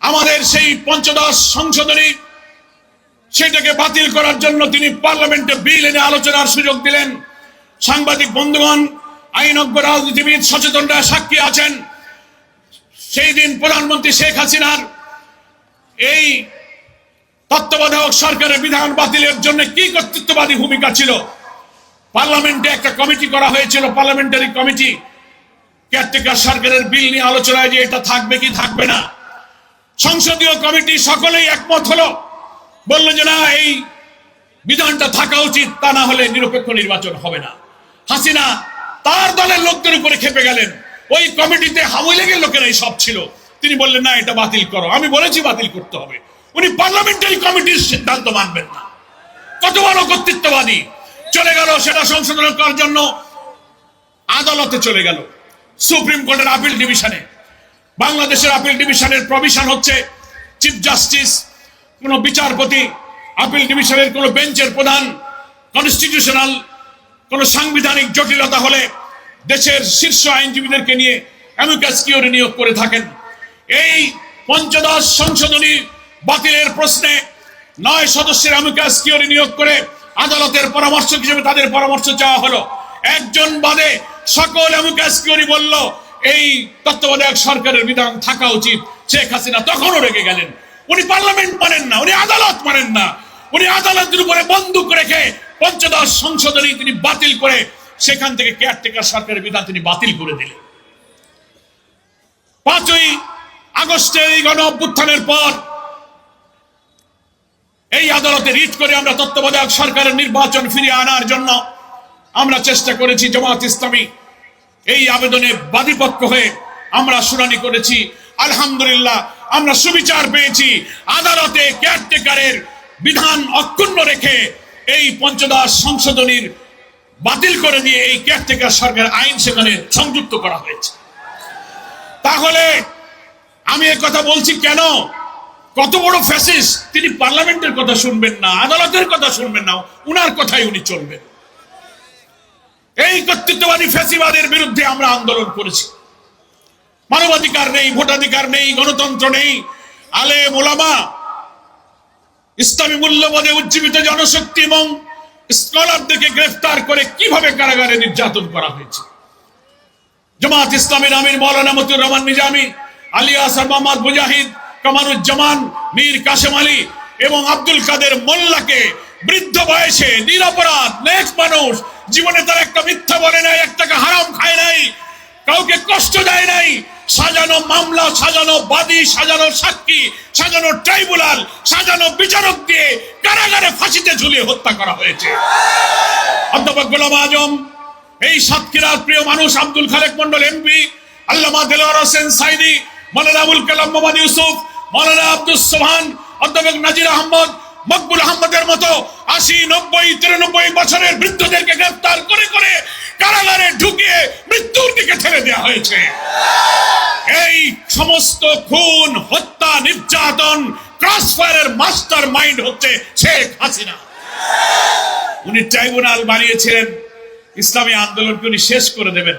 আমাদের সেই পঞ্চদশ সংশোধনী সেটাকে বাতিল করার জন্য তিনি পার্লামেন্টে বিল এনে আলোচনার সুযোগ দিলেন। সাংবাদিক বন্ধুগণ, আইনজ্ঞ, রাজনীতিবিদ, সচেতনরা সাক্ষী আছেন। সেই দিন প্রধানমন্ত্রী শেখ হাসিনার এই তত্ত্বাবধায়ক সরকারের বিধান বাতিলের জন্য কি কর্তৃত্ববাদী ভূমিকা ছিল। পার্লামেন্টে একটা কমিটি করা হয়েছিল, পার্লামেন্টারি কমিটি, কেয়ারটেকার সরকারের বিল নিয়ে আলোচনায় যে এটা থাকবে কি থাকবে না। সংসদীয় কমিটি সকলেই একমত হলো, বললো যে না, এই বিধানটা থাকা উচিত, তা না হলে নিরপেক্ষ নির্বাচন হবে না। হাসিনা তার দলের লোকদের উপরে খেপে গেলেন। ওই কমিটিতে হাওয়াই লেগের লোকেরাই সব ছিল। তিনি বললেন না, এটা বাতিল করো। আমি বলেছি বাতিল করতে হবে। উনি পার্লামেন্টারি কমিটির সিদ্ধান্ত মানবেন না। কত বড় কর্তৃত্ববাদী। চলে গেল সেটা সংশোধন করার জন্য আদালতে চলে গেল, সুপ্রিম কোর্টের আপিল ডিভিশনে। বাংলাদেশের আপিল ডিভিশনের প্রভিশন হচ্ছে চিফ জাস্টিস, কোন বিচারপতি, আপিল ডিভিশনের কোন বেঞ্চের প্রধান, কনস্টিটিউশনাল কোন সাংবিধানিক জটিলতা হলে দেশের শীর্ষ আইনজীবীদেরকে নিয়ে অ্যামিকাস কিউরি নিয়োগ করে থাকেন। এই পঞ্চদশ সংশোধনী বাতিলের প্রশ্নে 9 সদস্যের অ্যামিকাস কিউরি নিয়োগ করে আদালতের পরামর্শক হিসেবে তাদের পরামর্শ চাওয়া হলো। একজন বাদে সকল অ্যামিকাস কিউরি বলল এই তত্ত্বাবধায়ক সরকারের বিধান থাকা উচিত। শেখ হাসিনা তখনও রেগে গেলেন। উনি পার্লামেন্ট মানেন না, উনি আদালত মানেন না। উনি আদালতের উপরে বন্দুক রেখে পঞ্চদশ সংশোধনী তিনি বাতিল করে সেখান থেকে কেয়ারটেকার সরকারের বিধান তিনি বাতিল করে দিলেন। 5ই আগস্টের এই গণ অভ্যুত্থানের পর এই আদালতে রিট করে আমরা তত্ত্বাবধায়ক সরকারের নির্বাচন ফিরিয়ে আনার জন্য আমরা চেষ্টা করেছি। জামাত ইসলামী এই আবেদনে বাদীপক্ষ হয়ে আমরা শুনানি করেছি। আলহামদুলিল্লাহ আমরা সুবিচার পেয়েছি। আদালতে কেয়ারটেকারের বিধান অক্ষুণ্ণ রেখে এই পঞ্চদশ সংশোধনীর বাতিল করে দিয়ে এই কেয়ারটেকার সরকার আইন সেখানে সংযুক্ত করা হয়েছে। তাহলে আমি এই কথা বলছি কেন? কত বড় ফ্যাসিস্ট! তিনি পার্লামেন্টের কথা শুনবেন না, আদালতের কথা শুনবেন না, উনার কথাই উনি চলবেন। এই কর্তৃত্ববাদী ফ্যাসিবাদের বিরুদ্ধে আমরা আন্দোলন করেছি। মানবাধিকার নেই, ভোটাধিকার নেই, গণতন্ত্র নেই। আলেম ওলামা, ইসলামী মূল্যবোধে উজ্জীবিত জনশক্তি এবং স্কলারদেরকে গ্রেফতার করে কিভাবে কারাগারে নির্যাতন করা হয়েছে। জামাত ইসলামের আমির মাওলানা মতিউর রহমান নিজামী, আলিয়াস মোহাম্মদ মুজাহিদ, কামারুজ্জামান, মীর কাসেম আলী এবং আব্দুল কাদের মোল্লাকে বৃদ্ধ বয়সে নিরপরাধ নেক মানুষ, জীবনে তার একটা মিথ্যা বলে নাই, এক টাকা হারাম খায় নাই, কাউকে কষ্ট দেয় নাই, সাজানো মামলা, সাজানো বাদী, সাজানো সাক্ষী, সাজানো ট্রাইব্যুনাল, সাজানো বিচারক দিয়ে কারাগারে ফাঁসিতে ঝুলিয়ে হত্যা করা হয়েছে। অধ্যাপক গোলাম আজম, এই সাতক্ষীরার প্রিয় মানুষ আব্দুল খালেক মন্ডল এমপি, আল্লামা দেলোয়ার হোসেন সাইদি, মাওলানা আবুল কালাম মোহাম্মদ ইউসুফ, মাওলানা আব্দুস সোবহান, অধ্যাপক নাজির আহমদ, মকবুল আহমদের মতো 80, 90, 93 বছরের বৃদ্ধদেরকে গ্রেফতার করে করে কারাগারে ঢুকিয়ে মৃত্যুর দিকে ঠেলে দেওয়া হয়েছে। এই সমস্ত খুন, হত্যা, নির্যাতন, ক্রসফায়ারের মাস্টার মাইন্ড হচ্ছে শেখ হাসিনা। উনি ট্রাইব্যুনাল বানিয়েছিলেন ইসলামী আন্দোলনকে উনি শেষ করে দেবেন।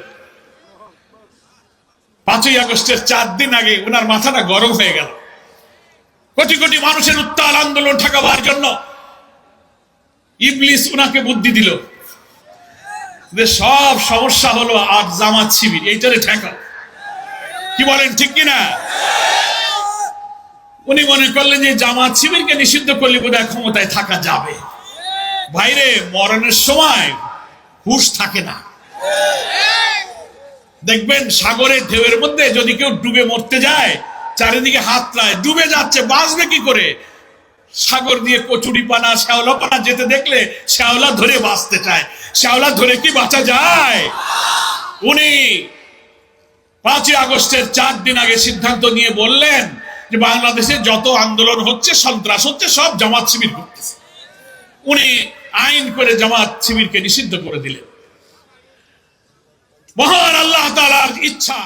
5ই আগস্টের 4 দিন আগে উনার মাথাটা গরম হয়ে গেল। কোটি কোটি মানুষের উত্তাল আন্দোলন ঠেকাবার জন্য ইবলিস উনাকে বুদ্ধি দিল যে সব সমস্যা হলো আর জামাত শিবির, এইটারে ঠেকাও। কি বলেন, ঠিক কিনা? উনি মনে করলেন যে জামাত শিবিরকে নিষিদ্ধ করলে বোধহয় ক্ষমতায় থাকা যাবে। ভাইরে, মরণের সময় হুঁশ থাকে না। দেখবেন সাগরের ঢেউয়ের মধ্যে যদি কেউ ডুবে মরতে যায়, চারিদিকে হাত লায়, ডুবে যাচ্ছে, বাঁচবে কি করে? সাগর দিয়ে কচুরি পানা, শ্যাওলা পানা যেতে দেখলে শ্যাওলা ধরে বাঁচতে চায়। শ্যাওলা ধরে কি বাঁচা যায়? উনি 5ই আগস্টের 4 দিন আগে সিদ্ধান্ত নিয়ে বললেন যে বাংলাদেশে যত আন্দোলন হচ্ছে, সন্ত্রাস হচ্ছে, সব জামাত শিবির করতেছে। উনি আইন করে জামাত শিবিরকে নিষিদ্ধ করে দিলেন। মহান আল্লাহ তাআলার ইচ্ছা।